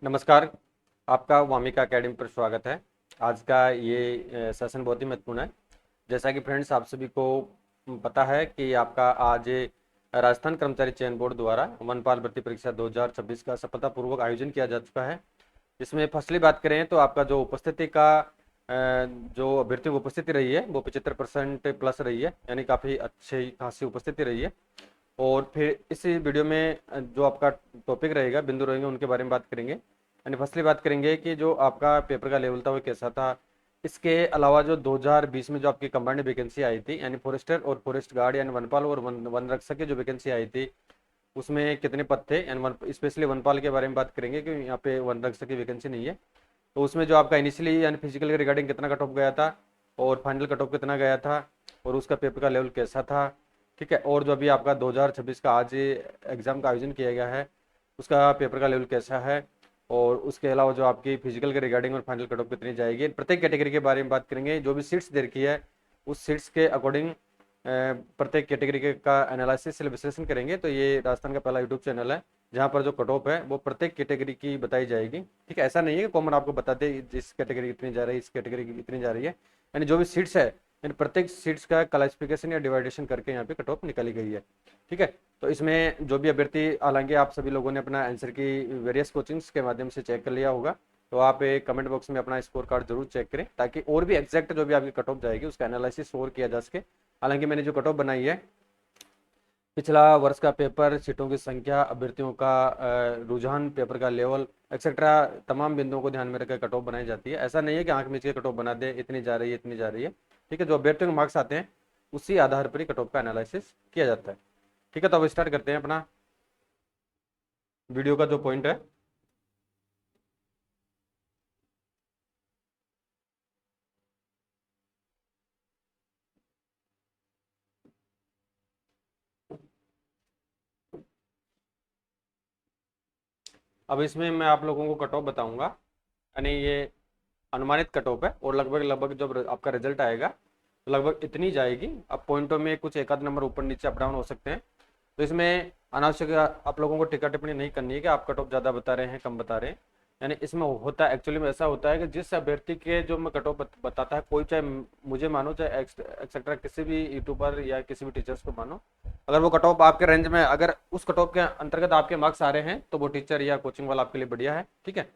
नमस्कार। आपका वामिका एकेडमी पर स्वागत है। आज का ये सेशन बहुत ही महत्वपूर्ण है। जैसा कि फ्रेंड्स आप सभी को पता है कि आपका आज राजस्थान कर्मचारी चयन बोर्ड द्वारा वनपाल भर्ती परीक्षा 2026 का सफलतापूर्वक आयोजन किया जा चुका है। इसमें फर्स्टली बात करें तो आपका जो उपस्थिति का जो अभ्यर्थियों की उपस्थिति रही है वो 75% प्लस रही है, यानी काफ़ी अच्छी खासी उपस्थिति रही है। और फिर इसी वीडियो में जो आपका टॉपिक रहेगा, बिंदु रहेंगे, उनके बारे में बात करेंगे। यानी फर्स्टली बात करेंगे कि जो आपका पेपर का लेवल था वो कैसा था। इसके अलावा जो 2020 में जो आपकी कंबाइंड वैकेंसी आई थी, यानी फॉरेस्टर और फॉरेस्ट गार्ड यानी वनपाल और वन रक्षक की जो वैकेंसी आई थी उसमें कितने पद थे, यानी स्पेशली वनपाल के बारे में बात करेंगे क्योंकि यहाँ पे वन रक्षक की वैकेंसी नहीं है। तो उसमें जो आपका इनिशियली यानी फिजिकल के रिगार्डिंग कितना कट ऑफ गया था और फाइनल कट ऑफ कितना गया था और उसका पेपर का लेवल कैसा था, ठीक है। और जो अभी आपका 2026 का आज एग्जाम का आयोजन किया गया है उसका पेपर का लेवल कैसा है, और उसके अलावा जो आपकी फिजिकल के रिगार्डिंग और फाइनल कट ऑफ कितनी जाएगी, प्रत्येक कैटेगरी के बारे में बात करेंगे। जो भी सीट्स दे रखी है उस सीट्स के अकॉर्डिंग प्रत्येक कैटेगरी का एनालिसिस विश्लेषण करेंगे। तो ये राजस्थान का पहला यूट्यूब चैनल है जहाँ पर जो कट ऑफ है वो प्रत्येक कैटेगरी की बताई जाएगी, ठीक है। ऐसा नहीं है कि कॉमन आपको बताते इस कैटेगरी इतनी जा रही है, इस कैटेगरी की इतनी जा रही है। यानी जो भी सीट्स है, यानी प्रत्येक सीट्स का क्लासिफिकेशन या डिवाइडेशन करके यहाँ पे कट ऑफ निकाली गई है, ठीक है। तो इसमें जो भी अभ्यर्थी, हालांकि आप सभी लोगों ने अपना आंसर की वेरियस कोचिंग्स के माध्यम से चेक कर लिया होगा, तो आप एक कमेंट बॉक्स में अपना स्कोर कार्ड जरूर चेक करें ताकि और भी एग्जैक्ट जो भी आपकी कट ऑफ जाएगी उसका एनालिसिस और किया जा सके। हालांकि मैंने जो कट ऑफ बनाई है, पिछला वर्ष का पेपर, सीटों की संख्या, अभ्यर्थियों का रुझान, पेपर का लेवल एक्सेट्रा, तमाम बिंदुओं को ध्यान में रखकर कट ऑफ बनाई जाती है। ऐसा नहीं है कि आंख मीच के कट ऑफ बना दे, इतनी जा रही है इतनी जा रही है, ठीक है। जो अभ्यर्थियों के मार्क्स आते हैं उसी आधार पर ही कट ऑफ का एनालिसिस किया जाता है, ठीक है। तो अब स्टार्ट करते हैं अपना वीडियो का जो पॉइंट है। अब इसमें मैं आप लोगों को कट ऑफ बताऊंगा, यानी ये अनुमानित कट ऑफ है और लगभग लगभग जब आपका रिजल्ट आएगा तो लगभग इतनी जाएगी। अब पॉइंटों में कुछ एक आध नंबर ऊपर नीचे अप डाउन हो सकते हैं, तो इसमें अनावश्यक आप लोगों को टिक्का टिप्पणी नहीं करनी है कि आप कट ऑफ ज़्यादा बता रहे हैं कम बता रहे हैं। यानी इसमें होता है, एक्चुअली में ऐसा होता है कि जिस अभ्यर्थी के जो मैं कट ऑफ बताता है कोई, चाहे मुझे मानो चाहे एक्सेट्रा किसी भी यूट्यूबर या किसी भी टीचर्स को मानो, अगर वो कट ऑफ आपके रेंज में, अगर उस कट ऑफ के अंतर्गत आपके मार्क्स आ रहे हैं तो वो टीचर या कोचिंग वाला आपके लिए बढ़िया है, ठीक है।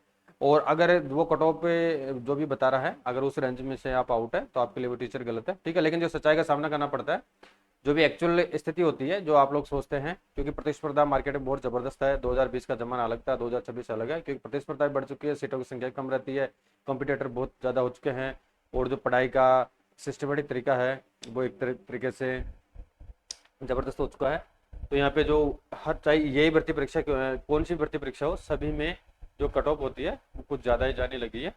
और अगर वो कट ऑफ पे जो भी बता रहा है अगर उस रेंज में से आप आउट है तो आपके लिए वो टीचर गलत है, ठीक है। लेकिन जो सच्चाई का सामना करना पड़ता है, जो भी एक्चुअल स्थिति होती है, जो आप लोग सोचते हैं, क्योंकि प्रतिस्पर्धा मार्केट में बहुत जबरदस्त है। 2020 का जमाना अलग था, 2026 अलग है, क्योंकि प्रतिस्पर्धा बढ़ चुकी है, सीटों की संख्या कम रहती है, कॉम्पिटेटर बहुत ज़्यादा हो चुके हैं, और जो पढ़ाई का सिस्टमेटिक तरीका है वो एक तरीके से जबरदस्त हो चुका है। तो यहाँ पे जो हर, चाहे यही भर्ती परीक्षा कौन सी भर्ती परीक्षा हो, सभी में जो कट ऑफ होती है वो कुछ ज़्यादा ही जाने लगी है।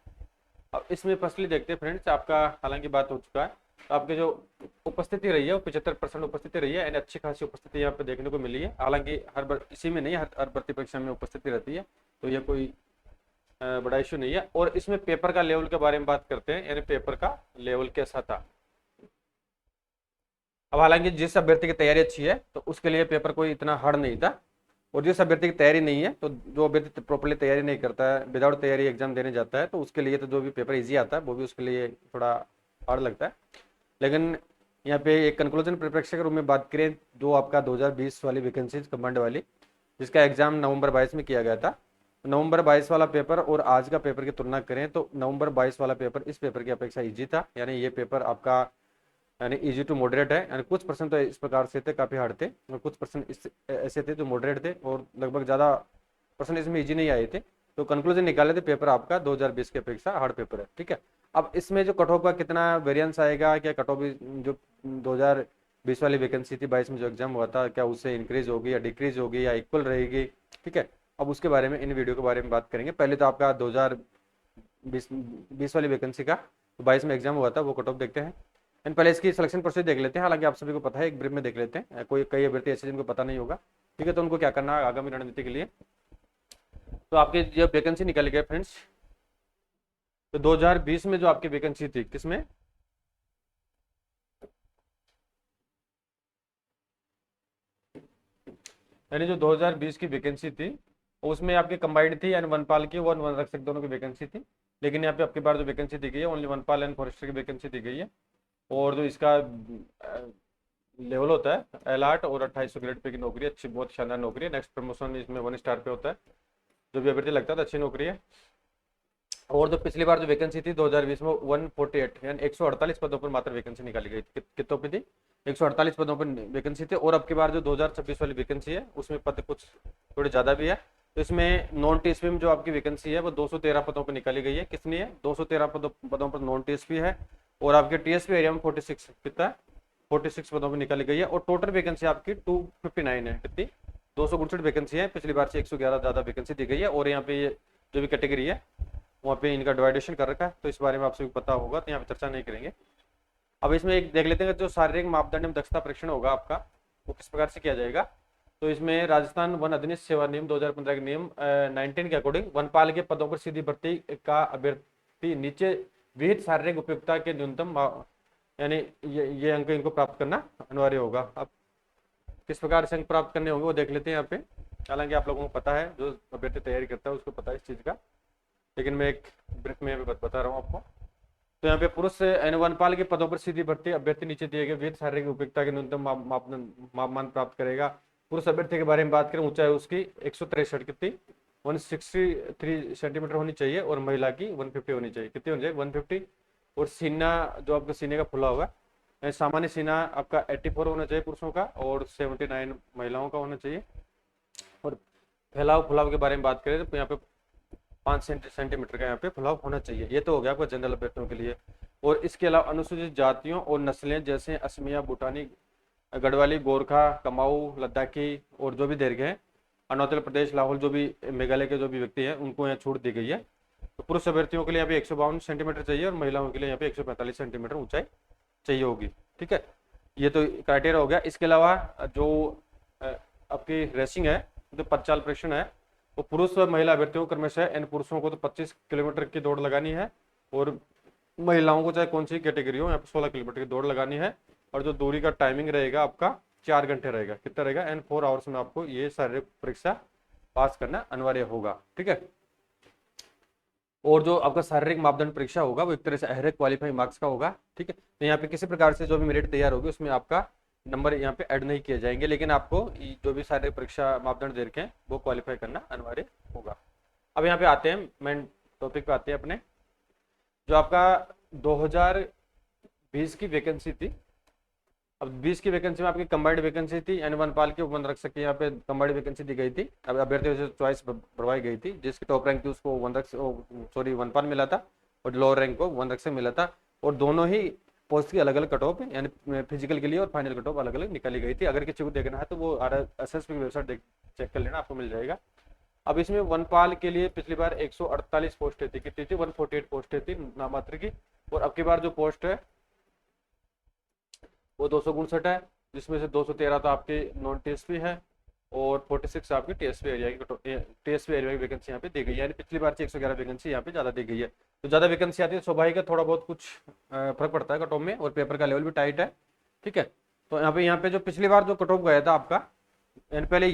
अब इसमें फर्स्टली देखते हैं फ्रेंड्स, आपका हालांकि बात हो चुका है, तो आपकी जो उपस्थिति रही है वो 75% उपस्थिति रही है, यानी अच्छी खासी उपस्थिति यहाँ पे देखने को मिली है। हालांकि इसी में नहीं, हर भर्ती परीक्षा में उपस्थिति रहती है, तो ये कोई बड़ा इशू नहीं है। और इसमें पेपर का लेवल के बारे में बात करते हैं, यानी पेपर का लेवल कैसा था। अब हालांकि जिस अभ्यर्थी की तैयारी अच्छी है तो उसके लिए पेपर कोई इतना हार्ड नहीं था, और जिस अभ्यर्थी की तैयारी नहीं है, तो जो अभ्यर्थी प्रॉपरली तैयारी नहीं करता है, विदाउट तैयारी एग्जाम देने जाता है, तो उसके लिए तो जो भी पेपर इजी आता है वो भी उसके लिए थोड़ा हार्ड लगता है। लेकिन यहाँ पे एक कंक्लूजन प्रेक्षक के रूप में बात करें, जो आपका 2020 वाली वैकेंसी कमांड वाली, जिसका एग्जाम नवंबर 22 में किया गया था, नवंबर 22 वाला पेपर और आज का पेपर की तुलना करें तो नवंबर 22 वाला पेपर इस पेपर की अपेक्षा ईजी था। यानी ये पेपर आपका यानी इजी टू मॉडरेट है, यानी कुछ परसेंट तो इस प्रकार से थे, काफ़ी हार्ड थे, और कुछ परसेंट ऐसे थे जो मॉडरेट थे, और लगभग ज़्यादा परसेंट इसमें इजी नहीं आए थे। तो कंक्लूजन निकाले थे पेपर आपका 2020 की अपेक्षा हार्ड पेपर है, ठीक है। अब इसमें जो कट ऑफ का कितना वेरिएंस आएगा, क्या कट ऑफ जो 2020 वाली वैकेंसी थी 22 में जो एग्जाम हुआ था, क्या उससे इंक्रीज होगी या डिक्रीज होगी या इक्वल रहेगी, ठीक है। अब उसके बारे में इन वीडियो के बारे में बात करेंगे। पहले तो आपका 2020 वाली वैकेंसी का 22 में एग्जाम हुआ था वो कट ऑफ देखते हैं, एंड पहले इसकी सिलेक्शन प्रोसेस देख लेते हैं। हालांकि आप सभी को पता है, एक ब्रीफ में देख लेते हैं, कोई कई अभ्यर्थी ऐसे जिनको पता नहीं होगा, ठीक है। तो उनको क्या करना है आगामी रणनीति के लिए। तो आपकी जब वैकेंसी निकल गए फ्रेंड्स, तो 2020 में जो आपकी वैकेंसी थी किसमें, यानी जो 2020 की वैकेंसी थी उसमें आपकी कंबाइंड थी, यानी वनपाल की वन वन रक्षक दोनों की वैकेंसी थी। लेकिन यहाँ पे आपकी बार जो वैकेंसी दी गई है ओनली वनपाल एंड फॉरेस्टर की वैकेंसी दी गई है। और जो इसका लेवल होता है L8 और 2800 ग्रेड पे की नौकरी, अच्छी बहुत शानदार नौकरी है। नेक्स्ट प्रमोशन इसमें 1 स्टार पे होता है। जो भी अभ्यर्थी लगता है तो अच्छी नौकरी है। और जो पिछली बार जो वैकेंसी थी 2020 में 148 यानी 148 पदों पर मात्र वैकेंसी निकाली गई थी। कितनों पे थी? 148 पदों पर वैकेंसी थी। और अब की बार जो 2026 वाली वैकेंसी है उसमें पद कुछ थोड़े ज़्यादा भी है। तो इसमें नॉन टीएसपी में जो आपकी वैकेंसी है वो 213 पदों पर निकाली गई है। कितनी है? 213 पदों पर नॉन टीएसपी है। और आपके टीएसपी एरिया में 46 कितना है? 46 पदों पर निकाली गई है। और टोटल वैकेंसी आपकी 259 है। कितनी? 269 वैकेंसी है। पिछली बार से 111 ज़्यादा वैकेंसी दी गई है। और यहाँ पे ये जो भी कैटेगरी है वहाँ पे इनका डिवाइडेशन कर रखा है, तो इस बारे में आपसे पता होगा, तो यहाँ पे चर्चा नहीं करेंगे। अब इसमें एक देख लेते हैं जो शारीरिक मापदंड में दक्षता परीक्षण होगा आपका वो किस प्रकार से किया जाएगा। तो इसमें राजस्थान वन अधिनियम सेवा नियम 2015 के नियम 19 के अकॉर्डिंग वनपाल के पदों पर सीधी भर्ती का अभ्यर्थी नीचे विहित शारीरिक उपयुक्तता के न्यूनतम यानी ये अंक इनको प्राप्त करना अनिवार्य होगा। अब किस प्रकार से अंक प्राप्त करने होंगे वो देख लेते हैं यहाँ पे। हालांकि आप लोगों को पता है, जो अभ्यर्थी तैयारी करता है उसको पता है इस चीज़ का, लेकिन मैं एक ब्रीफ में बता रहा हूँ आपको। तो यहाँ पे पुरुष वनपाल के पदों पर सीधी भर्ती अभ्यर्थी नीचे दिए गए विहित शारीरिक उपयुक्तता के न्यूनतम मापमान प्राप्त करेगा। पुरुष अभ्यर्थी के बारे में बात करें, ऊंचाई उसकी 163 कितनी 163 सेंटीमीटर होनी चाहिए और महिला की 150 होनी चाहिए। कितनी होनी चाहिए? 150। और सीना जो आपका सीने का फुला हुआ है, सामान्य सीना आपका 84 होना चाहिए पुरुषों का और 79 महिलाओं का होना चाहिए। और फैलाव फुलाव के बारे में बात करें तो यहाँ पे 5 सेंटीमीटर का यहाँ पे फुलाव होना चाहिए। ये तो हो गया आपका जनरल अभ्यर्थियों के लिए। और इसके अलावा अनुसूचित जातियों और नस्लें जैसे असमिया, भूटानी, गढ़वाली, गोरखा, कमाऊ, लद्दाखी और जो भी दीर्घ हैं, अरुणाचल प्रदेश, लाहौल, जो भी मेघालय के जो भी व्यक्ति हैं उनको यहाँ छूट दी गई है। तो पुरुष अभ्यर्थियों के लिए यहाँ पे 152 सेंटीमीटर चाहिए और महिलाओं के लिए यहाँ पे 145 सेंटीमीटर ऊंचाई चाहिए होगी। ठीक है, ये तो क्राइटेरिया हो गया। इसके अलावा जो आपकी रेसिंग है, जो पदचाल परीक्षण है, वो पुरुष व महिला अभ्यर्थियों क्रमशः इन पुरुषों को तो 25 किलोमीटर की दौड़ लगानी है और महिलाओं को चाहे कौन सी कैटेगरी हो यहाँ पे 16 किलोमीटर की दौड़ लगानी है। और जो दूरी का टाइमिंग रहेगा आपका 4 घंटे रहेगा। कितना रहेगा? एंड 4 आवर्स में आपको ये शारीरिक परीक्षा पास करना अनिवार्य होगा। ठीक है, और जो आपका शारीरिक मापदंड परीक्षा होगा वो एक तरह से अहरक क्वालिफाइंग मार्क्स का होगा। ठीक है, तो यहाँ पे किसी प्रकार से जो भी मेरिट तैयार होगी उसमें आपका नंबर यहाँ पे ऐड नहीं किए जाएंगे, लेकिन आपको जो भी शारीरिक परीक्षा मापदंड दे रखे हैं वो क्वालिफाई करना अनिवार्य होगा। अब यहाँ पे आते हैं, मेन टॉपिक पे आते हैं अपने। जो आपका 2020 की वैकेंसी थी, अब 20 की वैकेंसी में आपकी कंबाइंड वैकेंसी थी, यानी वनपाल के वन रक्षक की यहाँ पे कंबाइंड वैकेंसी दी गई थी। अब अभ्यर्थियों से चॉइस भरवाई गई थी, जिसकी टॉप रैंक थी उसको वनपाल मिला था और लोअर रैंक को वन रक्षक मिला था। और दोनों ही पोस्ट की अलग अलग कट ऑफ यानी फिजिकल के लिए और फाइनल कट ऑफ अलग अलग निकाली गई थी। अगर किसी को देखना है तो वो RSSB की वेबसाइट चेक कर लेना, आपको मिल जाएगा। अब इसमें वनपाल के लिए पिछली बार 148 पोस्टें थी। कितनी थी? 148 पोस्टें थी नामात्र की। और अब की बार जो पोस्ट है वो 259 है, जिसमें से 213 तो आपके नॉन टीएसपी है और 46 आपकी टीएसपी एरिया की वैकेंसी यहाँ पे दी गई है। यानी पिछली बार से 111 वैकेंसी यहाँ पे ज़्यादा दी गई है। तो ज़्यादा वैकेंसी आती है स्वाभाविक है, थोड़ा बहुत कुछ फर्क पड़ता है कट ऑफ में, और पेपर का लेवल भी टाइट है। ठीक है, तो यहाँ पे जो पिछली बार जो कट ऑफ गया था आपका, यानी पहले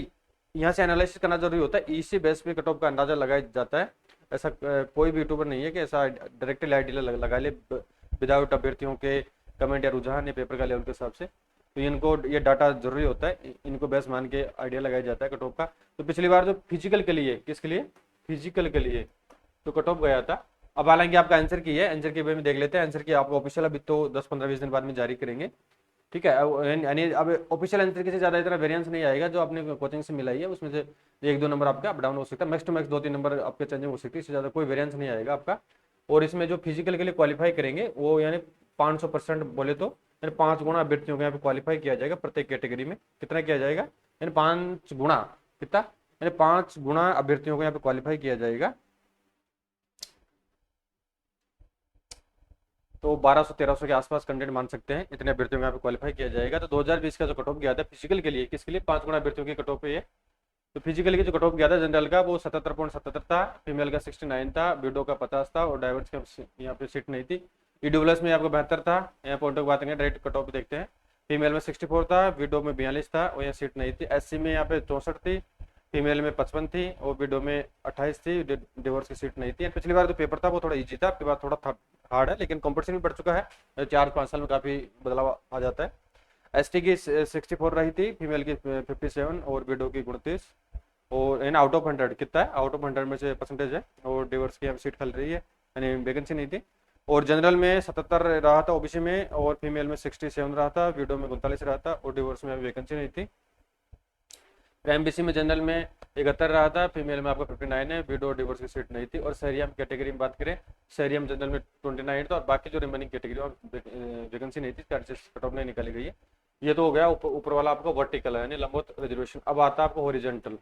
यहाँ से एनालिसिस करना जरूरी होता है। इसी बेस पे कट ऑफ का अंदाजा लगाया जाता है। ऐसा कोई भी यूट्यूबर नहीं है कि ऐसा डायरेक्टली आइडिया लगा ले विदाउट अभ्यर्थियों के कमेंट या रुझान या पेपर का लेवल के हिसाब से। तो इनको ये डाटा जरूरी होता है, इनको बेस मान के आइडिया लगाया जाता है कट ऑफ का। तो पिछली बार जो फिजिकल के लिए, किसके लिए? फिजिकल के लिए तो कट ऑफ गया था। अब हालांकि आपका आंसर की है, आंसर की वे में देख लेते हैं। आंसर की आपको ऑफिशियल अभी तो 10-15-20 दिन बाद में जारी करेंगे। ठीक है, यानी अब ऑफिशियल आंसर की से ज़्यादा इतना वेरिएंस नहीं आएगा। जो आपने कोचिंग से मिलाई है उसमें से 1-2 नंबर आपका अप डाउन हो सकता है, मैक्स टू मैक्स 2-3 नंबर आपके चेंजिंग हो सकती है, इससे ज़्यादा कोई वेरिएंस नहीं आएगा आपका। और इसमें जो फिजिकल के लिए क्वालिफाई करेंगे वो यानी 500% बोले तो यानी 5 गुना अभ्यर्थियों को यहाँ पे क्वालिफाई किया जाएगा प्रत्येक कैटेगरी में। कितना किया जाएगा? यानी 5 गुना। कितना? यानी 5 गुना अभ्यर्थियों को यहाँ पे क्वालिफाई किया जाएगा। तो 1200-1300 के आसपास कंटेंट मान सकते हैं, इतने अभ्यर्थियों को यहाँ पे क्वालिफाई किया जाएगा। तो 2020 का जो कट ऑफ गया था फिजिकल के लिए, किसके लिए? 5 गुना अभ्यर्थियों की कट ऑफ है ये। तो फिजिकल की जो कट ऑफ गया था जनरल का वो 77.77 था, फीमेल का 69 था, विडो का 50 था और डाइवर्स का यहाँ पे सीट नहीं थी। ईडब्ल्यूएस में आपको 72 था। यहाँ पॉइंट की बात करें डायरेक्ट कट ऑफ देखते हैं, फीमेल में 64 था, विडो में 42 था और यहाँ सीट नहीं थी। SC में यहाँ पे 64 थी, फीमेल में 55 थी और विडो में 28 थी, डिवोर्स की सीट नहीं थी। पिछली बार जो पेपर था वो थोड़ा इजी था, आपके बार थोड़ा हार्ड है, लेकिन कंपटीशन भी बढ़ चुका है, 4-5 साल में काफ़ी बदलाव आ जाता है। एसटी की 64 रही थी, फीमेल की 57 और विडो की 29। और इन आउट ऑफ 100 कितना है, आउट ऑफ 100 में से परसेंटेज है। और डिवोर्स की यहाँ सीट खाली रही है, यानी वैकेंसी नहीं थी। और जनरल में 77 रहा था ओबीसी में, और फीमेल में 67 रहा था, विडो में 39 रहा था, और डिवोर्स में अभी वैकेंसी नहीं थी। एमबीसी में जनरल में 71 रहा था, फीमेल में आपका 59 है, विडो डिवोर्स की सीट नहीं थी। और शहरियाम कैटेगरी में बात करें, शहरियाम जनरल में 29 था, और बाकी जो रिमेनिंग कैटेगरी में वैकेंसी नहीं थी, कट ऑफ नहीं निकाली गई है। ये तो हो गया ऊपर वाला आपका वर्टिकल है, यानी लंबवत रिजर्वेशन। अब आता है आपको हॉरिजॉन्टल।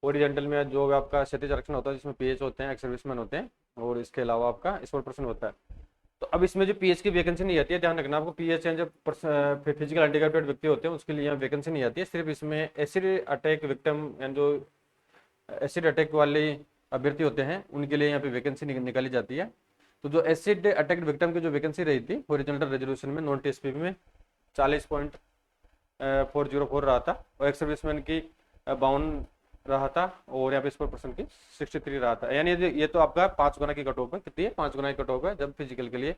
हॉरिजॉन्टल में जो आपका क्षैतिज आरक्षण होता है, जिसमें पीएच होते हैं, एक्स सर्विसमैन होते हैं, और इसके अलावा आपका स्पोर्ट होता है। तो अब इसमें जो पीएच की वैकेंसी नहीं आती है, ध्यान रखना आपको, पीएच जो फिजिकल हैंडीकैप्ड व्यक्ति होते हैं उसके लिए यहाँ वैकेंसी नहीं आती है। सिर्फ इसमें एसिड अटैक विक्टिम यानी जो एसिड अटैक वाले अभ्यर्थी होते हैं उनके लिए यहाँ पे वैकेंसी निकाली जाती है। तो जो एसिड अटैक विक्टिम की जो वैकेंसी रही थी हॉरिजॉन्टल रिजर्वेशन में नॉन टीएसपी में 40.404 रहा था, और एक्स सर्विसमैन की 52 रहा था, और यहाँ पे स्पोर्ट पर्सन की 63 रहा था। यानी ये तो आपका 5 गुना की कट ऑफ है। कितनी है? 5 गुना की कट ऑफ है। जब फिजिकल के लिए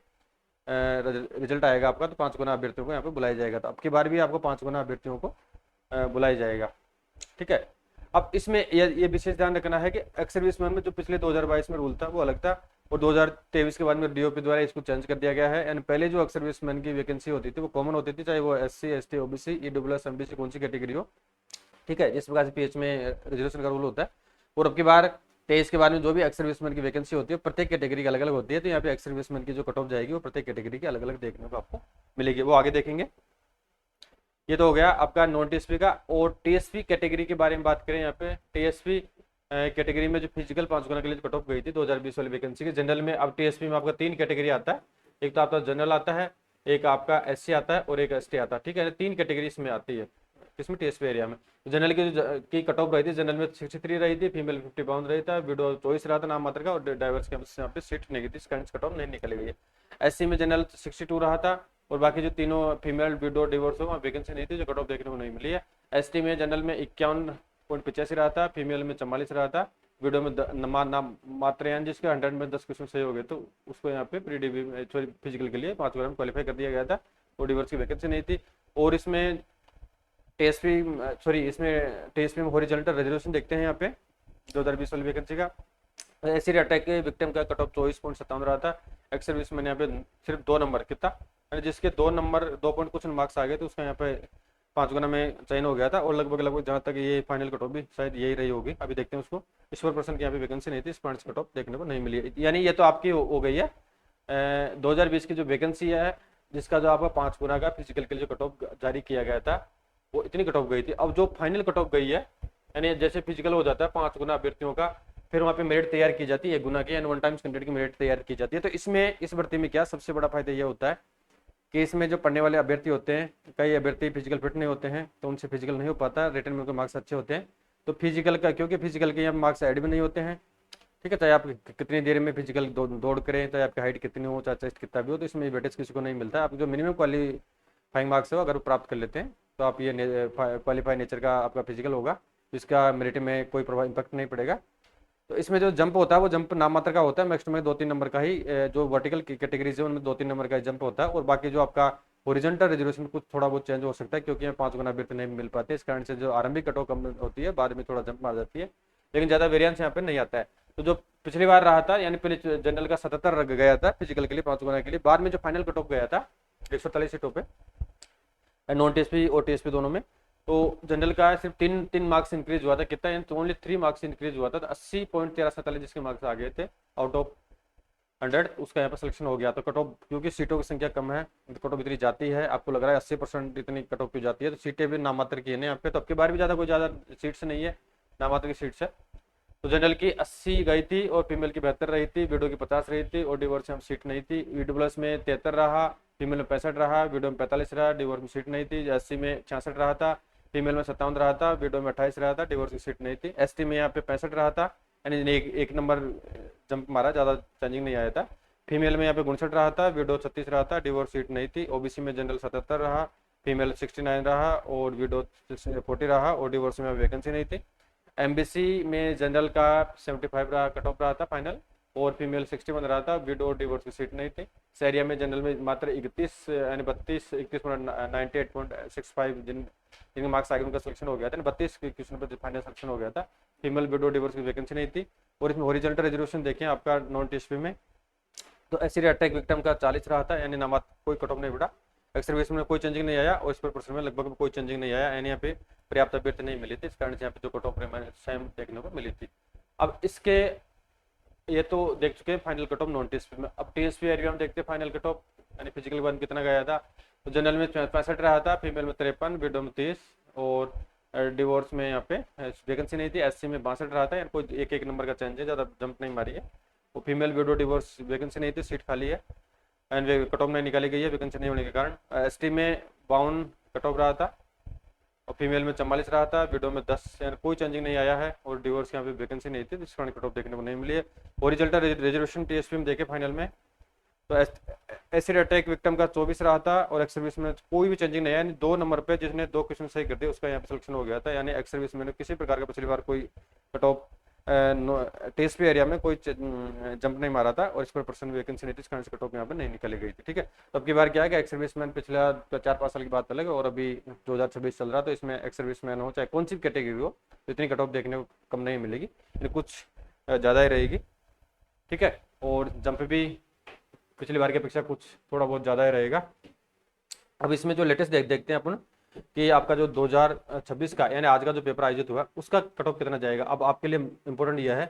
रिजल्ट आएगा आपका तो 5 गुना अभ्यर्थियों को यहाँ पे बुलाया जाएगा। तो अब की बार भी आपको 5 गुना अभ्यर्थियों को बुलाया जाएगा। ठीक है। अब इसमें ये विशेष ध्यान रखना है कि एक्स सर्विसमैन में जो पिछले 2022 में रूल था वो अलग था, और 2023 के बाद में डीओपी द्वारा इसको चेंज कर दिया गया है। एंड पहले जो एक्स सर्विसमैन की वैकेंसी होती थी वो कॉमन होती थी, चाहे वो SC, ST, OBC, EWS, MBC कौन सी कैटेगरी हो। ठीक है, जिस प्रकार से पीएच में रिजर्वेशन का रूल होता है। और अब की बार 23 के बाद में जो भी एक्स सर्विसमैन की वैकेंसी होती है प्रत्येक कैटेगरी की अलग अलग होती है। तो यहाँ पे एक्स सर्विसमैन की जो कट ऑफ जाएगी वो प्रत्येक कैटेगरी की अलग अलग देखने को आपको मिलेगी, वो आगे देखेंगे। ये तो हो गया आपका नॉन टीएसपी का। और टीएसपी कैटेगरी के बारे में बात करें, यहाँ पे टीएसपी कैटेगरी में जो फिजिकल 5 गुना के लिए कट ऑफ गई थी 2020 वाली वैकेंसी की। जनरल में अब टीएसपी में आपका 3 कैटेगरी आता है, एक तो आपका जनरल आता है, एक आपका एससी आता है, और एक एसटी आता है। ठीक है, 3 कैटेगरी इसमें आती है किसमें, टीएसपी एरिया में। जनरल की कट ऑफ रही थी, जनरल में 63 रही थी, फीमेल 50 रही था, विडो 24 रहा था नाम मात्र का, और डाइवर्स के यहाँ पे सीट नहीं थी, कट ऑफ नहीं निकली गई है। एससी में जनरल 62 रहा था, और बाकी जो तीनों फीमेल विडो डिवोर्स हो वहाँ वैकेंसी नहीं थी, जो कट ऑफ देखने को नहीं मिली है। एसटी में जनरल में 51.85 रहा था, फीमेल में 44 रहा था, विडो में मात्र जिसके 100 में 10 क्वेश्चन सही हो गए तो उसको यहाँ पे प्री डीबी फिजिकल के लिए 5 ग्राम क्वालिफाई कर दिया गया था, और डिवोर्स की वैकेंसी नहीं थी। और इसमें टीएसपी में हॉरिजॉन्टल रिजर्वेशन देखते हैं यहाँ पे 2020 वाली वैकेंसी का। एसिड अटैक के विक्टिम का कट ऑफ 24.57 रहा था। एक्स सर्विस में यहाँ पे सिर्फ 2 नंबर कितना, जिसके 2 नंबर 2 पॉइंट कुछ मार्क्स आ गए तो उसका यहाँ पे 5 गुना में चयन हो गया था। और लगभग जहाँ तक ये फाइनल कट ऑफ भी शायद यही रही होगी, अभी देखते हैं उसको। ईश्वर पर्सन की यहाँ पे वैकेंसी नहीं थी, इस पॉइंट्स कट ऑफ देखने को नहीं मिली है। यानी ये तो आपकी हो गई है 2020 की जो वैकेंसी है, जिसका जो आपका 5 गुना का फिजिकल के लिए जो कट ऑफ जारी किया गया था वो इतनी कट ऑफ गई थी। अब जो फाइनल कट ऑफ गई है, यानी जैसे फिजिकल हो जाता है 5 गुना अभ्यर्थियों का, फिर वहाँ पे मेरिट तैयार की जाती है 1 गुना की, यानी 1 टाइम्स कैंडिडेट की मेरिट तैयार की जाती है। तो इसमें इस भर्ती में क्या सबसे बड़ा फायदा ये होता है कि इसमें जो पढ़ने वाले अभ्यर्थी होते हैं, कई अभ्यर्थी फिजिकल फिट नहीं होते हैं तो उनसे फिजिकल नहीं हो पाता, रिटर्न में उनके मार्क्स अच्छे होते हैं। तो फिजिकल का, क्योंकि फिजिकल के यहाँ मार्क्स ऐड भी नहीं होते हैं। ठीक है, चाहे आप कितनी देर में फिजिकल दौड़ करें, चाहे आपकी हाइट कितनी हो, चाहे चेस्ट कितना भी हो, तो इसमें वेटेज किसी को नहीं मिलता। आप जो मिनिमम क्वालिफाइंग मार्क्स है अगर वो प्राप्त कर लेते हैं तो आप ये क्वालिफाई नेचर का आपका फिजिकल होगा, जिसका मेरिट में कोई प्रभाव इम्पैक्ट नहीं पड़ेगा। तो इसमें जो जंप होता है वो जंप नाम मात्र का होता है, मैक्सिमम 2-3 नंबर का ही, जो वर्टिकल कैटेगरीज है उनमें 2-3 नंबर का जंप होता है। और बाकी जो आपका हॉरिजॉन्टल रिजर्वेशन कुछ थोड़ा बहुत चेंज हो सकता है, क्योंकि यहाँ 5 गुना अभ्यर्थी नहीं मिल पाते, इस कारण से जो आरंभिक कट ऑफ कम होती है, बाद में थोड़ा जंप मार जाती है, लेकिन ज़्यादा वेरियंस यहाँ पे नहीं आता है। तो जो पिछली बार रहा था, यानी पहले जनरल का 77 रख गया था फिजिकल के लिए 5 गुना के लिए, बाद में जो फाइनल कट ऑफ गया था 143 सीटों पे, नॉन टीएसपी और टीएसपी दोनों में, तो जनरल का सिर्फ 3 मार्क्स इंक्रीज हुआ था। कितना? तो ओनली 3 मार्क्स इंक्रीज हुआ था, तो 80.1347 जिसके मार्क्स आ गए थे आउट ऑफ 100, उसका यहाँ पर सिलेक्शन हो गया। तो कट ऑफ, क्योंकि सीटों की संख्या कम है, कट ऑफ इतनी जाती है, आपको लग रहा है 80% इतनी कट ऑफ क्यों जाती है, तो सीटें भी नामात्र की है यहाँ पे। तो अब की बार भी कोई ज़्यादा सीट्स नहीं है, नामात्र की सीट्स है। तो जनरल की 80 गई थी, और फीमेल की 72 रही थी, विडो की 50 रही थी, और डिवोर्स में सीट नहीं थी। ईडब्ल्यूएस में 73 रहा, फीमेल में 65 रहा, विडो में 45 रहा, डिवोर्स में सीट नहीं थी। एससी में 66 रहा था, फीमेल में 57 रहा था, विडो में 28 रहा था, डिवोर्स की सीट नहीं थी। एसटी में यहाँ पे 65 रहा था, यानी एक नंबर जंप मारा, ज़्यादा चेंजिंग नहीं आया था। फीमेल में यहाँ पे 59 रहा था, विडो 36 रहा था, डिवोर्स सीट नहीं थी। ओबीसी में जनरल 77 रहा, फीमेल 69 रहा, और विडो 40 रहा, और डिवोर्स में वैकेंसी नहीं थी। एमबीसी में जनरल का 75 रहा, कट ऑफ रहा था फाइनल, और फीमेल 61 रहा था, विडो और डिवोर्स की सीट नहीं थी। सहरिया में जनरल में मात्र 31 यानी 31.98.65 जिनके मार्क्स आगे उनका सिलेक्शन हो गया था, 32 क्वेश्चन पर फाइनल सिलेक्शन हो गया था। फीमेल विडो डिवोर्स की वैकेंसी नहीं थी। और इसमें हॉरिजॉन्टल रिजर्वेशन देखें आपका नॉन टीएसपी में, तो एसिड अटैक विक्टिम का 40 रहा था, यानी नामात कोई कट ऑफ नहीं बढ़ा। एक्स सर्विस में कोई चेंजिंग नहीं आया, और इस पर परसेंट में लगभग कोई चेंजिंग नहीं आया, यानी यहाँ पे पर्याप्त अभ्यर्थी नहीं मिली थी, इस कारण से यहाँ पे जो कट ऑफ सेम देखने को मिली थी। अब इसके ये तो देख चुके हैं final cut off non TSP में। अब टीएसपी एरिया में देखते हैं फाइनल कट ऑफ, यानी फिजिकल वन कितना गया था। तो जनरल में 65 रहा था, फीमेल में 53, विडो में 30, और डिवोर्स में यहाँ पे वैकेंसी नहीं थी। एससी में 62 रहा था, यानी कोई एक नंबर का चेंज है, ज़्यादा जंप नहीं मारी है। वो फीमेल विडो डिवोर्स वैकेंसी नहीं थी, सीट खाली है, एंड कट ऑफ नहीं निकाली गई है वैकेंसी नहीं होने के कारण। एसटी में 52 कट ऑफ रहा था, और फीमेल में 44 रहा था, विडो में 10, यानी कोई चेंजिंग नहीं आया है, और डिवोर्स यहाँ पे वैकेंसी नहीं थी, जिस कारण कट ऑफ देखने को नहीं मिली है। ओरिजिनल रिजर्वेशन टीएसपी में देखे फाइनल में, तो एसिड अटैक विक्टिम का 24 रहा था, और एक्स सर्विस में कोई भी चेंजिंग नहीं है, यानी 2 नंबर पे जिसने 2 क्वेश्चन सही कर दिए उसका यहाँ पे सिलेक्शन हो गया था, यानी एक्स सर्विस में किसी प्रकार का पिछली बार कोई कट ऑफ टीएसपी एरिया में कोई जंप नहीं मारा था, और इस पर परसेंट वैकेंसी नहीं थी, इस कारण से कट ऑफ यहाँ पे नहीं निकाली गई थी। ठीक है, तो अब की बार क्या है कि एक्स सर्विसमैन पिछला 4-5 साल की बात अलग है, और अभी 2026 चल रहा, तो इसमें एक्स सर्विसमैन हो चाहे कौन सी कैटेगरी हो, तो इतनी कट ऑफ देखने को कम नहीं मिलेगी, कुछ ज़्यादा ही रहेगी। ठीक है, और जंप भी पिछली बार की अपेक्षा कुछ थोड़ा बहुत ज़्यादा ही रहेगा। अब इसमें जो लेटेस्ट देखते हैं अपन कि आपका जो 2026 का यानी आज का जो पेपर आयोजित हुआ उसका कट ऑफ कितना जाएगा। अब आपके लिए इंपॉर्टेंट यह है,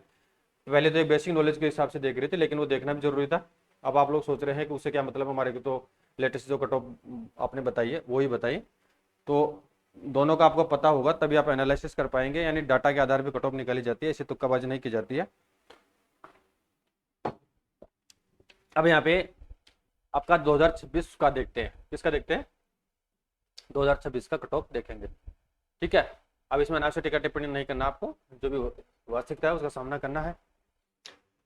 पहले तो एक बेसिक नॉलेज के हिसाब से देख रहे थे, लेकिन वो देखना भी जरूरी था। अब आप लोग सोच रहे हैं कि उससे क्या मतलब, हमारे को तो लेटेस्ट जो कट ऑफ आपने बताई है वो ही बताइए, तो दोनों का आपको पता होगा तभी आप एनालिसिस कर पाएंगे, यानी डाटा के आधार पर कट ऑफ निकाली जाती है, इसे तुक्काबाजी नहीं की जाती है। अब यहाँ पे आपका 2026 का देखते हैं, किसका देखते हैं, 2026 का कट ऑफ देखेंगे। ठीक है, अब इसमें अनावश्यक टीका टिप्पणी नहीं करना, आपको जो भी वास्तविकता है उसका सामना करना है।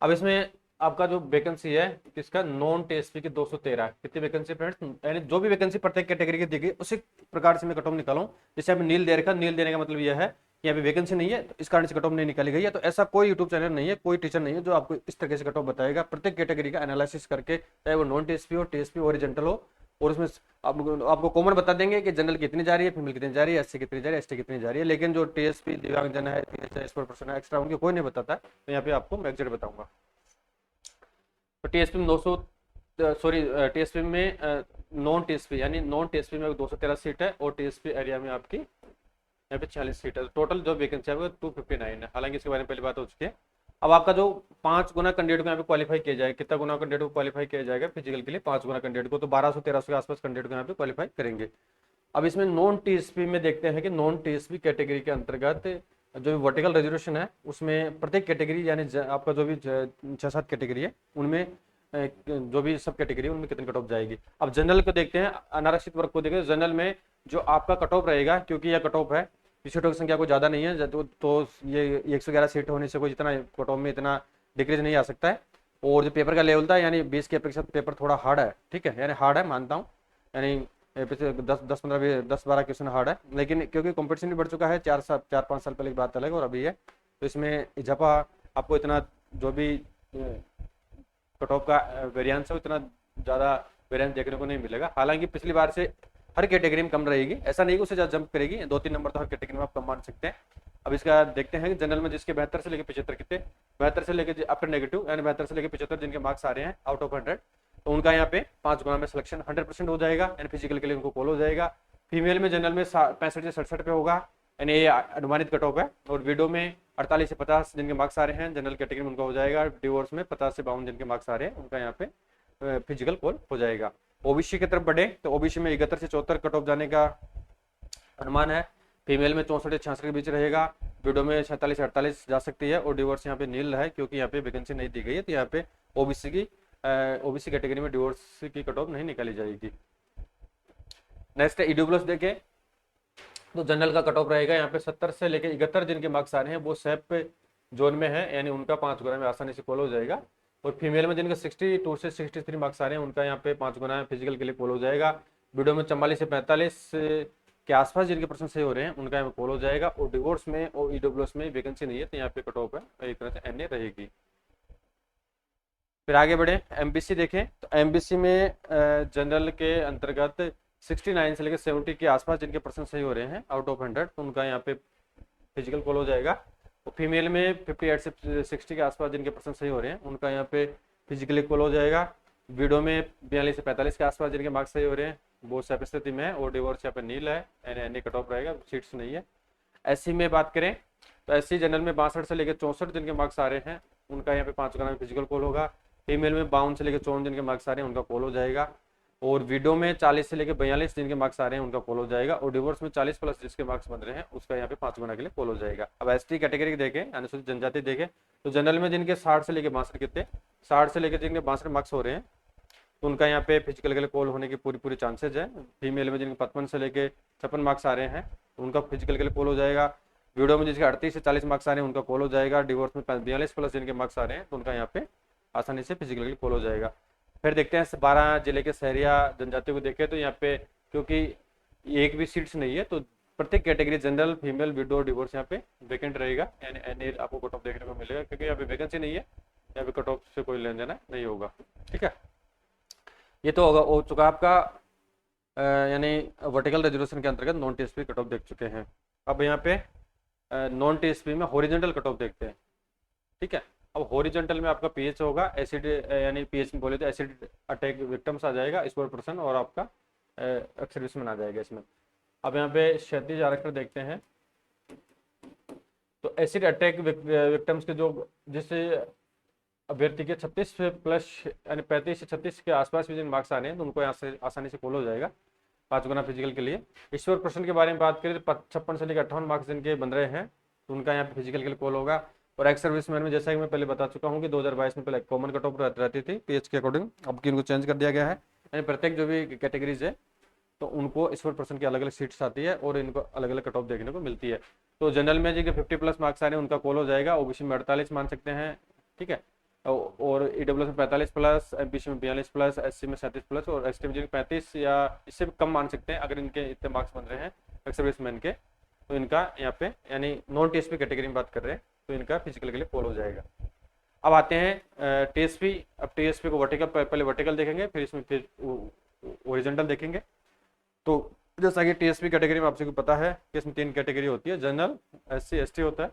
अब इसमें आपका जो वैकेंसी है किसका, नॉन टीएसपी की 213 कितनी वैकेंसी फ्रेंड्स, यानी जो भी वैकेंसी प्रत्येक कैटेगरी की दी गई उसी प्रकार से मैं कट ऑफ निकालूं। जैसे अभी नील दे रखा, नील देने का मतलब यह है कि अभी वैकेंसी नहीं है, तो इस कारण से कट ऑफ नहीं निकाली गई है। तो ऐसा कोई यूट्यूब चैनल नहीं है, कोई टीचर नहीं है जो आपको इस तरीके से कट ऑफ बताएगा, प्रत्येक कैटेगरी का एनालिसिस करके, चाहे वो नॉन टीएसपी हो, टीएसपी ओरिजेंटल हो, और उसमें आपको कॉमन बता देंगे कि जनरल कितनी जा रही है, फीमेल कितनी जा रही है, एससी कितनी जा रही है, एसटी कितनी जा रही है। लेकिन जो टीएसपी दिव्यांगजन है, पर्सन है, एक्स्ट्रा, उनके कोई नहीं बताता है, तो यहाँ पे आपको मैं एग्जैक्ट बताऊंगा। तो टीएसपी में 200 सॉरी टीएसपी में नॉन टीएसपी यानी नॉन टीएसपी में 213 सीट है, और टीएसपी एरिया में आपकी यहाँ पे 40 सीट है। टोटल जो वैकेंसी है वो 259 है, हालांकि इसके बारे में पहली बात हो चुकी है। अब आपका जो 5 गुना कैंडिडेट को यहाँ पे क्वालिफाई किया जाएगा, कितना गुना कैंडिडेट को क्वालिफाई किया जाएगा फिजिकल के लिए, 5 गुना कैंडिडेट को, तो 1200-1300 के आसपास कैंडिडेट को यहाँ पे क्वालिफाई करेंगे। अब इसमें नॉन टीएसपी में देखते हैं कि नॉन टीएसपी कैटेगरी के अंतर्गत जो भी वर्टिकल रिजर्वेशन है उसमें प्रत्येक कैटेगरी यानी आपका जो भी 6-7 कैटेगरी है उनमें जो भी सब कैटेगरी है उनमें कितनी कट ऑफ जाएगी। अब जनरल को देखते हैं, अनारक्षित वर्ग को देखते हैं। जनरल में जो आपका कट ऑफ रहेगा, क्योंकि यह कट ऑफ है, सीटों की संख्या कोई ज़्यादा नहीं है, तो ये 111 सीट होने से कोई इतना कट ऑफ में इतना डिक्रीज नहीं आ सकता है। और जो पेपर का लेवल था यानी 20 के अपेक्षा पेपर थोड़ा हार्ड है, ठीक है, यानी हार्ड है मानता हूँ, यानी पिछले 10-12 क्वेश्चन हार्ड है, लेकिन क्योंकि कंपटीशन भी बढ़ चुका है, 4-5 साल पहले की बात अलग और अभी है, तो इसमें इजाफा आपको इतना जो भी कट ऑफ का वेरिएंस है इतना ज़्यादा वेरिएंस देखने को नहीं मिलेगा। हालांकि पिछली बार से हर कैटेगरी में कम रहेगी, ऐसा नहीं कि उससे ज़्यादा जंप करेगी, 2-3 नंबर तो हर कैटेगरी में आप कम मान सकते हैं। अब इसका देखते हैं कि जनरल में जिसके 72 से लेकर 75 कितने, 72 से लेकर आफ्टर नेगेटिव यानी 72 से लेकर 75 जिनके मार्क्स आ रहे हैं आउट ऑफ 100, तो उनका यहाँ पे 5 गुना में सिलेक्शन 100% हो जाएगा, यानी फिजिकल के लिए उनको कॉल हो जाएगा। फीमेल में जनरल में 65 से 67 पे होगा, यानी ये अनुमानित कट ऑफ है। और विडो में 48 से 50 जिनके मार्क्स आ रहे हैं जनरल कैटेगरी में उनका हो जाएगा। डिवोर्स में 50 से 52 जिनके मार्क्स आ रहे हैं उनका यहाँ पे फिजिकल कॉल हो जाएगा। ओबीसी की तरफ बढ़े तो ओबीसी में 71 से 74 कट ऑफ जाने का अनुमान है। फीमेल में 64 से 66 के बीच रहेगा, विडो में 47 से 48 जा सकती है, और डिवोर्स यहाँ पे नील है क्योंकि यहाँ पे वैकेंसी नहीं दी गई है, तो यहाँ पे ओबीसी कैटेगरी में डिवोर्स की कट ऑफ नहीं निकाली जाएगी। नेक्स्ट है ईडब्ल्यूएस देखें तो जनरल का कट ऑफ रहेगा यहाँ पे 70 से लेकर 71 जिनके मार्क्स आ रहे हैं वो सेप जोन में है, यानी उनका 5 गुना में आसानी से कॉल हो जाएगा। और फीमेल में जिनके 62 से 63 मार्क्स आ रहे हैं उनका यहाँ पे 5 गुना फिजिकल के लिए कॉल हो जाएगा। विडो में 44 से 45 के आसपास जिनके प्रश्न सही हो रहे हैं उनका यहाँ पे कॉल हो जाएगा। और डिवोर्स में और ईडब्ल्यूएस में वैकेंसी नहीं है तो यहाँ पे कट ऑफ है, एक तरह से एनए रहेगी। फिर आगे बढ़े, एमबीसी देखें तो एमबीसी में जनरल के अंतर्गत 69 से लेकर 70 के आसपास जिनके प्रश्न सही हो रहे हैं आउट ऑफ 100 तो उनका यहाँ पे फिजिकल कॉल हो जाएगा। और फीमेल में 58 से 60 के आसपास जिनके प्रश्न सही हो रहे हैं उनका यहाँ पे फिजिकली कॉल हो जाएगा। विडो में 42 से 45 के आसपास जिनके मार्क्स सही हो रहे हैं वो सब स्थिति में है। और डिवोर्स यहाँ पे नील है, एनए कट ऑफ रहेगा, सीट्स नहीं है। एससी में बात करें तो एससी जनरल में 62 से लेकर 64 जिनके मार्क्स आ रहे हैं उनका यहाँ पे 5 का फिजिकल कॉल होगा। फीमेल में 52 से लेकर 54 जिनके मार्क्स आ रहे हैं उनका कॉल हो जाएगा। और विडो में 40 से लेकर 42 जिनके मार्क्स आ रहे हैं उनका कॉल हो जाएगा। और डिवोर्स में 40 प्लस जिसके मार्क्स बन रहे हैं उसका यहाँ पे 5 गुना के लिए कॉल हो जाएगा। अब एसटी कैटेगरी देखें, अनुसूचित जनजाति देखें तो जनरल में जिनके 60 से लेकर 62 कितने 60 से लेकर जिनके 62 मार्क्स हो रहे हैं तो उनका यहाँ पे फिजिकल के लिए कॉल होने की पूरी चांसेज है। फीमेल में जिनके 55 से लेकर 56 मार्क्स आ रहे हैं उनका फिजिकल के लिए कॉल हो जाएगा। वीडियो में जिसके 38 से 40 मार्क्स आ रहे हैं उनका कॉल हो जाएगा। डिवोर्स में 42 प्लस जिनके मार्क्स आ रहे हैं तो उनका यहाँ पे आसानी से फिजिकल के लिए कॉल हो जाएगा। फिर देखते हैं 12 जिले के शहरिया जनजाति को देखें तो यहाँ पे क्योंकि एक भी सीट्स नहीं है तो प्रत्येक category general, female, window, divorce यहाँ पे वैकेंट रहेगा। एनए आपको कट ऑफ देखने को मिलेगा क्योंकि यहाँ पे वैकेंसी नहीं है, यहाँ पे कट ऑफ से कोई लेन देना नहीं होगा। ठीक है, ये तो हो चुका आपका यानी वर्टिकल रिजर्वेशन के अंतर्गत नॉन टीएसपी कट ऑफ देख चुके हैं। अब यहाँ पे नॉन टीएसपी में हॉरिजॉन्टल कट ऑफ देखते हैं। ठीक है, अब हॉरिजॉन्टल में आपका पीएच होगा, एसिड यानी पीएच में बोले तो एसिड अटैक विक्टिम्स आ जाएगा इस पर्सन और आपका सर्विसमैन आ जाएगा इसमें। अब यहाँ पे क्षैतिज आरक्षण देखते हैं तो एसिड अटैक विक्टिम्स के जो जिससे अभ्यर्थी के 36 प्लस यानी 35 से 36 के आसपास भी जिन मार्क्स आ रहे हैं तो उनको यहाँ से आसानी से कॉल हो जाएगा 5 गुना फिजिकल के लिए। ईश्वर प्रश्न के बारे में बात करें तो 56 से लेकर 58 मार्क्स जिनके बन रहे हैं तो उनका यहाँ पे फिजिकल के लिए कॉल होगा। और एक्स सर्विसमैन में जैसा कि मैं पहले बता चुका हूँ कि 2022 में पहले कॉमन कट ऑफ रहती थी पीएच के अकॉर्डिंग, अब की उनको चेंज कर दिया गया है। यानी प्रत्येक जो भी कैटेगरीज है तो उनको ईश्वर प्रश्न की अलग अलग सीट्स आती है और इनको अलग अलग कट ऑफ देखने को मिलती है। तो जनरल में जिनके 50 प्लस मार्क्स आ रहे हैं उनका कॉल हो जाएगा। ओबीसी में 48 मान सकते हैं, ठीक है, और ईडब्ल्यूएस में 45 प्लस, एमपीसी में 42 प्लस, एससी में 37 प्लस और एसटी में जिनके 35 या इससे भी कम मान सकते हैं अगर इनके इतने मार्क्स बन रहे हैं एक्स सर्विसमैन के तो इनका यहाँ पे यानी नॉन टीएसपी कैटेगरी में बात कर रहे हैं तो इनका फिजिकल के लिए कॉल हो जाएगा। अब आते हैं टीएसपी। अब टीएसपी को वर्टिकल पहले वर्टिकल देखेंगे फिर इसमें फिर हॉरिजॉन्टल देखेंगे। तो जैसा कि टीएसपी कैटेगरी में आप सबको पता है कि इसमें 3 कैटेगरी होती है, जनरल, एससी, एसटी होता है।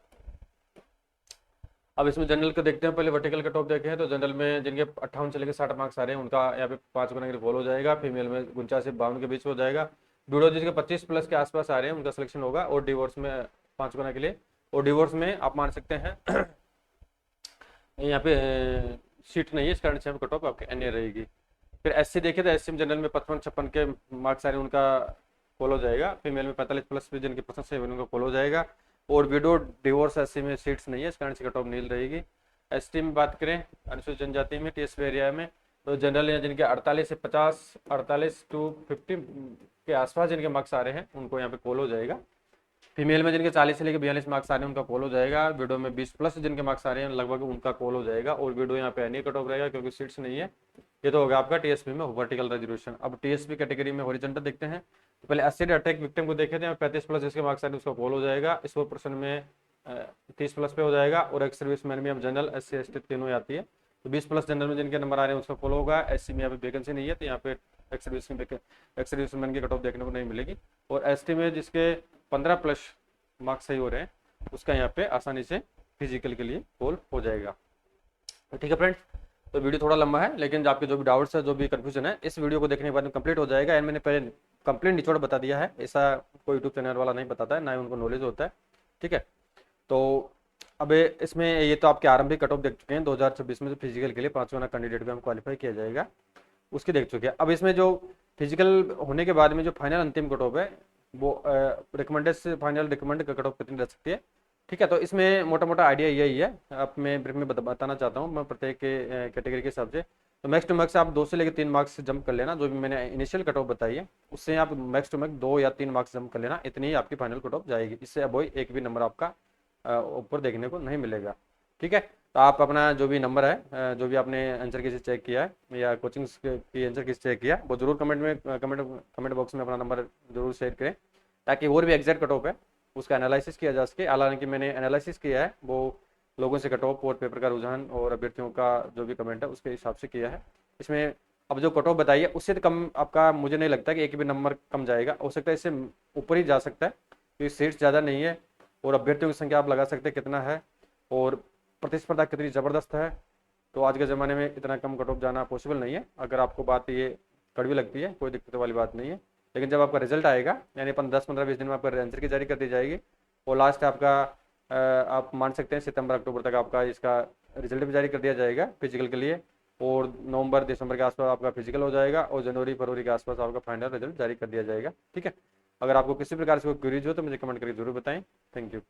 अब इसमें जनरल को देखते हैं, पहले वर्टिकल कट ऑफ देखे हैं तो जनरल में जिनके 58 से लेकर 60 मार्क्स आ रहे हैं उनका यहाँ पे 5 गुना के लिए कॉल हो जाएगा। फीमेल में 49 से 52 के बीच हो जाएगा। ब्यूडो जिसके 25 प्लस के आसपास आ रहे हैं उनका सिलेक्शन होगा। और डिवोर्स में 5 गुना के लिए, और डिवोर्स में आप मान सकते हैं यहाँ पे सीट नहीं है इस कारण से कट ऑफ आपके एनए रहेगी। फिर एससी देखे तो एससी में जनरल में 55-56 के मार्क्स आ रहे हैं उनका कॉल हो जाएगा। फीमेल में 45 प्लस भी जिनके पसंद से उनका कॉल हो जाएगा। और विडो, डिवोर्स, एससी में सीट्स नहीं है इस कारण से कट ऑफ नील रहेगी। एसटी में बात करें अनुसूचित जनजाति में टीएसपी एरिया में तो जनरल या जिनके 48 से 50, 48 टू 50 के आसपास जिनके मार्क्स आ रहे हैं उनको यहाँ पे कॉल हो जाएगा। फीमेल में जिनके 40 से लेकर 42 मार्क्स आ रहे हैं उनका कॉल हो जाएगा। विडो में 20 प्लस जिनके मार्क्स आ रहे हैं लगभग उनका कॉल हो जाएगा। और विडो यहाँ पे एनए कट ऑफ रहेगा क्योंकि सीट्स नहीं है। ये तो होगा आपका टीएसपी में वर्टिकल रिजर्वेशन। अब टीएसपी कैटेगरी में हॉरिजॉन्टल देखते हैं तो पहले एसिड अटैक विक्टिम को देखे थे 35 प्लस जिसके मार्क्स आ रहे हैं उसका कॉल हो जाएगा। इस पर्सन में 30 प्लस पे हो जाएगा। और एक्स सर्विसमैन में अब जनरल, एससी, एसटी तीनों आती है तो 20 प्लस जनरल में जिनके नंबर आ रहे हैं उसका कॉल होगा। एससी में यहाँ पे वैकेंसी नहीं है तो यहाँ पे एक्स सर्विसमैन की कट ऑफ देखने को नहीं मिलेगी। और एसटी में जिसके 15 प्लस मार्क्स सही हो रहे हैं उसका यहाँ पे आसानी से फिजिकल के लिए कॉल हो जाएगा। ठीक है फ्रेंड्स, तो वीडियो थोड़ा लंबा है लेकिन आपके जो भी डाउट्स है, जो भी कंफ्यूजन है, इस वीडियो को देखने के बाद में कंप्लीट हो जाएगा। एंड मैंने पहले कंप्लीट निचोड़ बता दिया है, ऐसा कोई यूट्यूब चैनल वाला नहीं बताता है, ना ही उनको नॉलेज होता है। ठीक है, तो अब इसमें ये तो आपके आरंभिक कट ऑफ देख चुके हैं 2026 में। तो फिजिकल के लिए 5 गुना कैंडिडेट भी हम क्वालिफाई किया जाएगा उसके देख चुके हैं। अब इसमें जो फिजिकल होने के बाद में जो फाइनल अंतिम कट ऑफ है वो रिकमेंडेड से फाइनल रिकमेंड का कट ऑफ कितनी रह सकती है। ठीक है, तो इसमें मोटा मोटा आइडिया यही है। अब मैं ब्रीफ में बताना चाहता हूँ मैं प्रत्येक कैटेगरी के हिसाब से। तो मैक्स टू मैक्स आप 2 से लेकर 3 मार्क्स जंप कर लेना, जो भी मैंने इनिशियल कट ऑफ बताई है उससे आप मैक्स टू मैक्स 2 या 3 मार्क्स जंप कर लेना, इतनी ही आपकी फाइनल कट ऑफ जाएगी। इससे अब वही एक भी नंबर आपका ऊपर देखने को नहीं मिलेगा। ठीक है, तो आप अपना जो भी नंबर है, जो भी आपने आंसर किसी चेक किया है या कोचिंग की आंसर किसी चेक किया वो जरूर कमेंट बॉक्स में अपना नंबर जरूर शेयर करें ताकि और भी एग्जैक्ट कट ऑफ है उसका एनालिसिस किया जा सके। हालांकि मैंने एनालिसिस किया है वो लोगों से कट ऑफ और पेपर का रुझान और अभ्यर्थियों का जो भी कमेंट है उसके हिसाब से किया है। इसमें अब जो कट ऑफ बताइए उससे तो कम आपका मुझे नहीं लगता कि एक भी नंबर कम जाएगा, हो सकता है इससे ऊपर ही जा सकता है क्योंकि सीट्स ज़्यादा नहीं है और अभ्यर्थियों की संख्या आप लगा सकते हैं कितना है और प्रतिस्पर्धा कितनी ज़बरदस्त है। तो आज के ज़माने में इतना कम कट ऑफ जाना पॉसिबल नहीं है। अगर आपको बात ये कड़वी लगती है कोई दिक्कत वाली बात नहीं है, लेकिन जब आपका रिजल्ट आएगा यानी 10-15-20 दिन में आपका आंसर की जारी कर दी जाएगी और लास्ट आपका आप मान सकते हैं सितंबर अक्टूबर तक आपका इसका रिजल्ट भी जारी कर दिया जाएगा फिजिकल के लिए और नवंबर दिसंबर के आसपास आपका फिजिकल हो जाएगा और जनवरी फरवरी के आसपास आपका फाइनल रिजल्ट जारी कर दिया जाएगा। ठीक है, अगर आपको किसी प्रकार से कोई क्वेरीज हो तो मुझे कमेंट करके जरूर बताएं। Thank you.